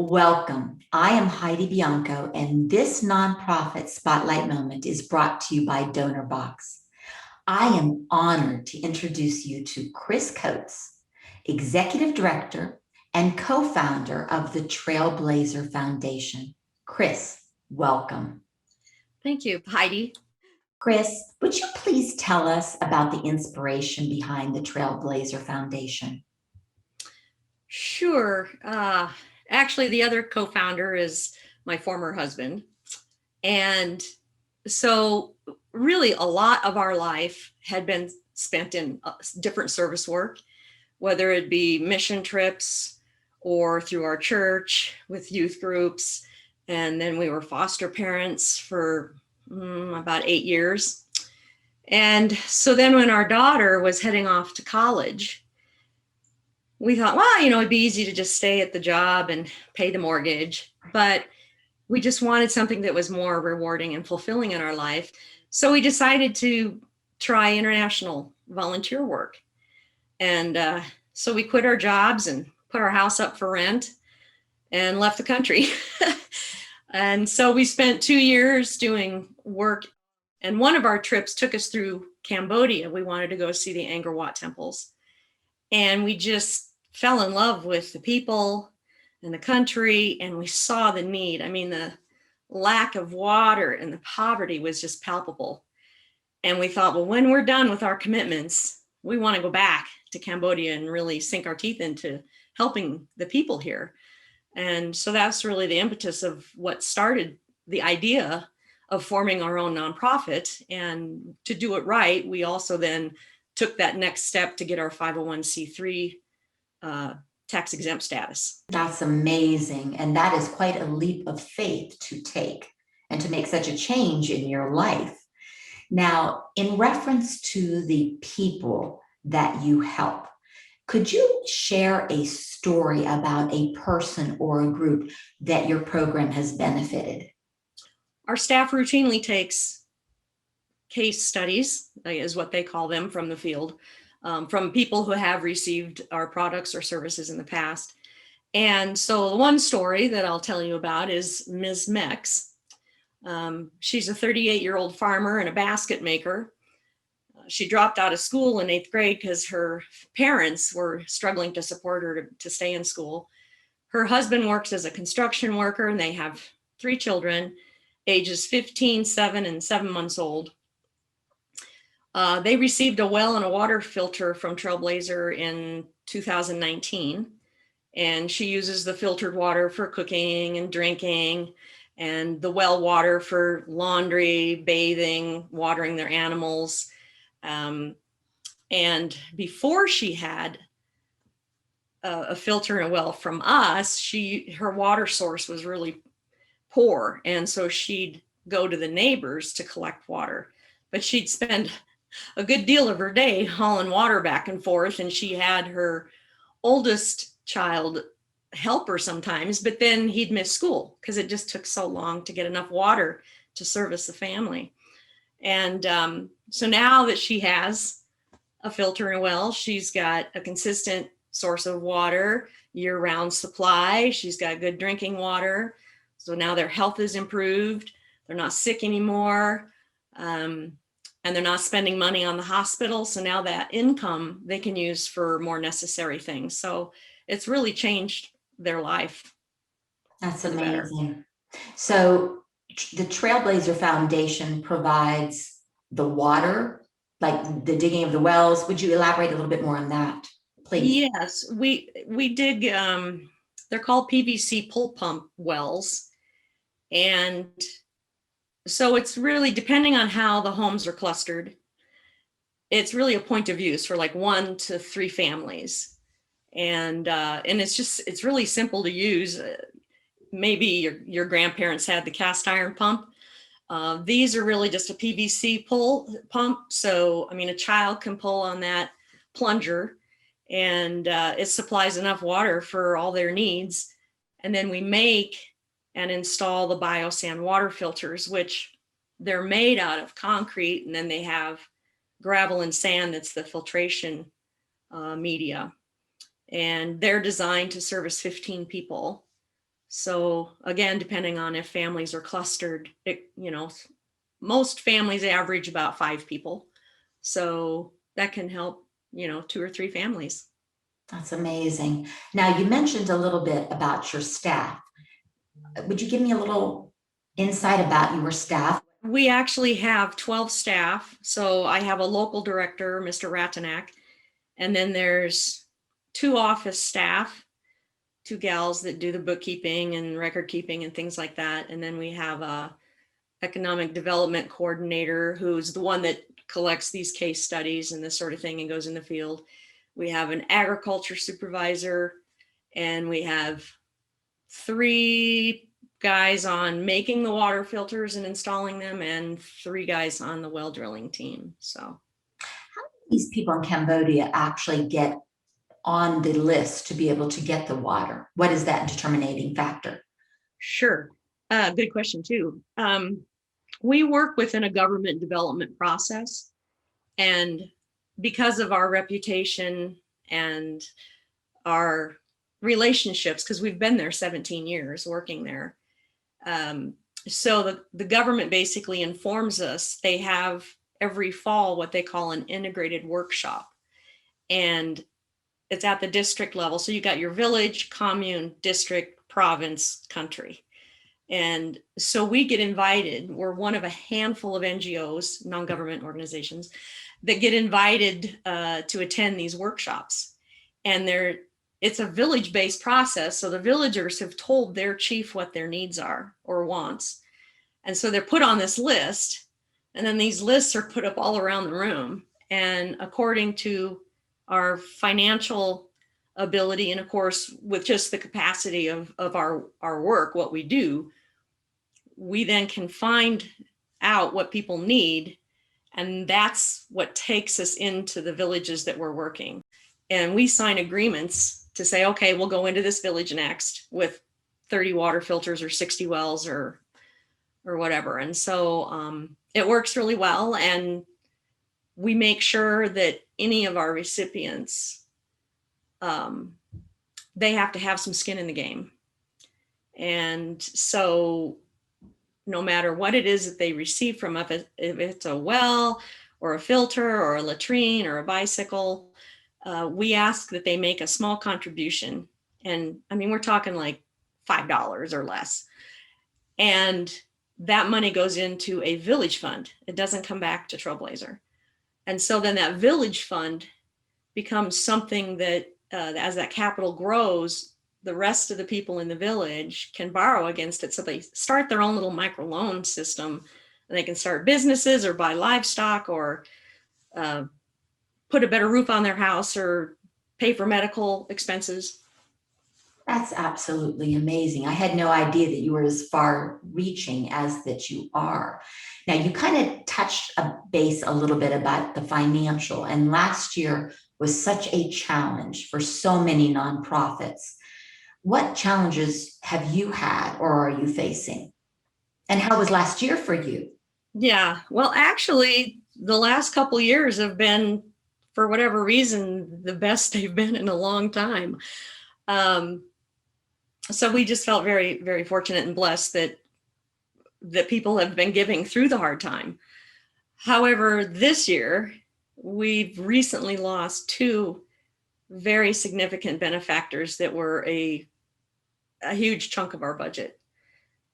Welcome. I am Heidi Bianco, and this nonprofit spotlight moment is brought to you by Donorbox. I am honored to introduce you to Chris Coates, Executive Director and co-founder of the Trailblazer Foundation. Chris, welcome. Thank you, Heidi. Chris, would you please tell us about the inspiration behind the Trailblazer Foundation? Sure. Actually, the other co-founder is my former husband. And so really a lot of our life had been spent in different service work, whether it be mission trips or through our church with youth groups. And then we were foster parents for about 8 years. And so then when our daughter was heading off to college, we thought, well, it'd be easy to just stay at the job and pay the mortgage, but we just wanted something that was more rewarding and fulfilling in our life. So we decided to try international volunteer work. And so we quit our jobs and put our house up for rent and left the country. And so we spent 2 years doing work. And one of our trips took us through Cambodia. We wanted to go see the Angkor Wat temples. And we just fell in love with the people and the country, and we saw the need. I mean, the lack of water and the poverty was just palpable. And we thought, well, when we're done with our commitments, we want to go back to Cambodia and really sink our teeth into helping the people here. And so that's really the impetus of what started the idea of forming our own nonprofit. And to do it right, we also then took that next step to get our 501c3 tax exempt status. That's amazing. And that is quite a leap of faith to take and to make such a change in your life. Now, in reference to the people that you help, could you share a story about a person or a group that your program has benefited? Our staff routinely takes case studies, is what they call them, from the field, from people who have received our products or services in the past. And so one story that I'll tell you about is Ms. Mex. She's a 38-year-old farmer and a basket maker. She dropped out of school in 8th grade because her parents were struggling to support her to stay in school. Her husband works as a construction worker, and they have 3 children, ages 15, 7, and 7 months old. They received a well and a water filter from Trailblazer in 2019, and she uses the filtered water for cooking and drinking, and the well water for laundry, bathing, watering their animals. And before she had a filter and a well from us, her water source was really poor, and so she'd go to the neighbors to collect water, but she'd spend a good deal of her day hauling water back and forth, and she had her oldest child help her sometimes, but then he'd miss school because it just took so long to get enough water to service the family. And so now that she has a filter and a well, she's got a consistent source of water, year-round supply. She's got good drinking water. So now their health is improved. They're not sick anymore. And they're not spending money on the hospital. So now that income they can use for more necessary things. So it's really changed their life. That's amazing. So the Trailblazer Foundation provides the water, like the digging of the wells. Would you elaborate a little bit more on that, please? Yes, we dig, they're called PVC pull pump wells. And so it's really, depending on how the homes are clustered, it's really a point of use for like 1 to 3 families. And it's really simple to use. Maybe your grandparents had the cast iron pump. These are really just a PVC pull pump. So, I mean, a child can pull on that plunger, and it supplies enough water for all their needs. And then we make and install the biosand water filters, which they're made out of concrete, and then they have gravel and sand that's the filtration media. And they're designed to service 15 people. So again, depending on if families are clustered, most families average about 5 people. So that can help, 2 or 3 families. That's amazing. Now, you mentioned a little bit about your staff. Would you give me a little insight about your staff? We actually have 12 staff. So I have a local director, Mr. Ratanak, and then there's 2 office staff, 2 gals that do the bookkeeping and record keeping and things like that. And then we have a economic development coordinator who's the one that collects these case studies and this sort of thing and goes in the field. We have an agriculture supervisor, and we have 3 guys on making the water filters and installing them, and 3 guys on the well drilling team. So These people in Cambodia actually get on the list to be able to get the water. What is that determining factor? sure. Good question too. We work within a government development process, and because of our reputation and our relationships, because we've been there 17 years working there. So the government basically informs us. They have every fall what they call an integrated workshop. And it's at the district level. So you got your village, commune, district, province, country. And so we get invited. We're one of a handful of NGOs, non-government organizations, that get invited to attend these workshops. And it's a village-based process. So the villagers have told their chief what their needs are or wants. And so they're put on this list. And then these lists are put up all around the room. And according to our financial ability, and of course, with just the capacity of our work, what we do, we then can find out what people need. And that's what takes us into the villages that we're working. And we sign agreements to say, okay, we'll go into this village next with 30 water filters or 60 wells or whatever. And so it works really well. And we make sure that any of our recipients, they have to have some skin in the game. And so no matter what it is that they receive from us, if it's a well or a filter or a latrine or a bicycle, we ask that they make a small contribution. And I mean, we're talking like $5 or less. And that money goes into a village fund. It doesn't come back to Trailblazer. And so then that village fund becomes something that as that capital grows, the rest of the people in the village can borrow against it. So they start their own little microloan system, and they can start businesses or buy livestock or put a better roof on their house or pay for medical expenses. That's absolutely amazing. I had no idea that you were as far reaching as that you are. Now, you kind of touched a base a little bit about the financial, and last year was such a challenge for so many nonprofits. What challenges have you had or are you facing? And how was last year for you? Yeah, well, actually, the last couple of years have been, for whatever reason, the best they've been in a long time. So we just felt very, very fortunate and blessed that people have been giving through the hard time. However, this year, we've recently lost 2 very significant benefactors that were a huge chunk of our budget.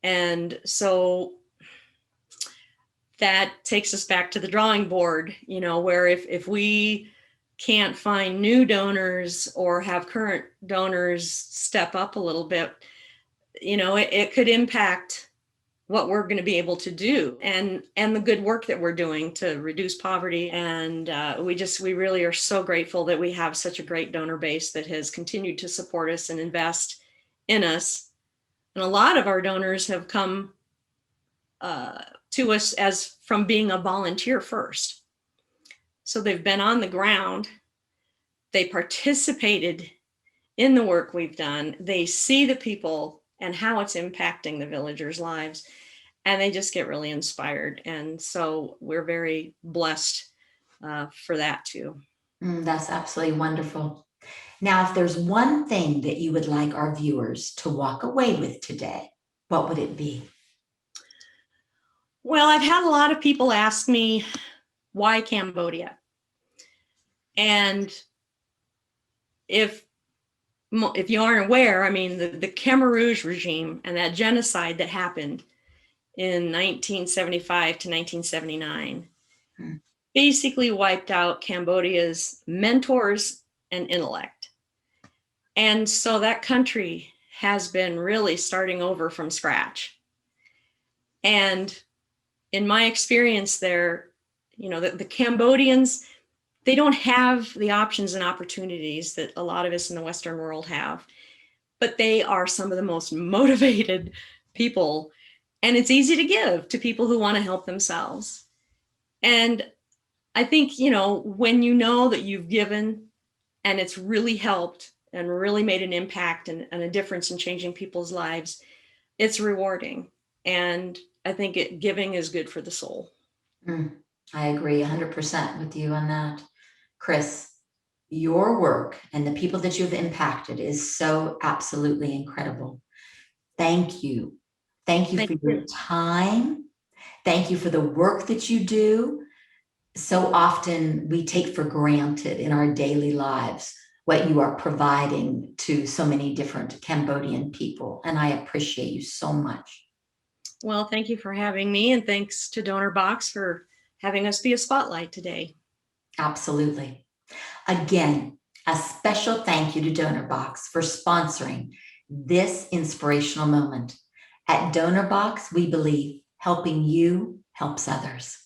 And so that takes us back to the drawing board, where if we can't find new donors or have current donors step up a little bit, it could impact what we're going to be able to do and the good work that we're doing to reduce poverty. And we really are so grateful that we have such a great donor base that has continued to support us and invest in us. And a lot of our donors have come to us as from being a volunteer first. So they've been on the ground, they participated in the work we've done, they see the people and how it's impacting the villagers' lives, and they just get really inspired. And so we're very blessed for that too. That's absolutely wonderful. Now, if there's one thing that you would like our viewers to walk away with today, what would it be? Well, I've had a lot of people ask me, why Cambodia? And if you aren't aware, I mean, the Khmer Rouge regime and that genocide that happened in 1975 to 1979 basically wiped out Cambodia's mentors and intellect. And so that country has been really starting over from scratch. And in my experience there, the Cambodians, they don't have the options and opportunities that a lot of us in the Western world have, but they are some of the most motivated people. And it's easy to give to people who want to help themselves. And I think, when you know that you've given and it's really helped and really made an impact and a difference in changing people's lives, it's rewarding. And I think giving is good for the soul. I agree 100% with you on that. Chris, your work and the people that you've impacted is so absolutely incredible. Thank you. Thank you for your time. Thank you for the work that you do. So often we take for granted in our daily lives what you are providing to so many different Cambodian people. And I appreciate you so much. Well, thank you for having me. And thanks to Donorbox for having us be a spotlight today. Absolutely. Again, a special thank you to Donorbox for sponsoring this inspirational moment. At Donorbox, we believe helping you helps others.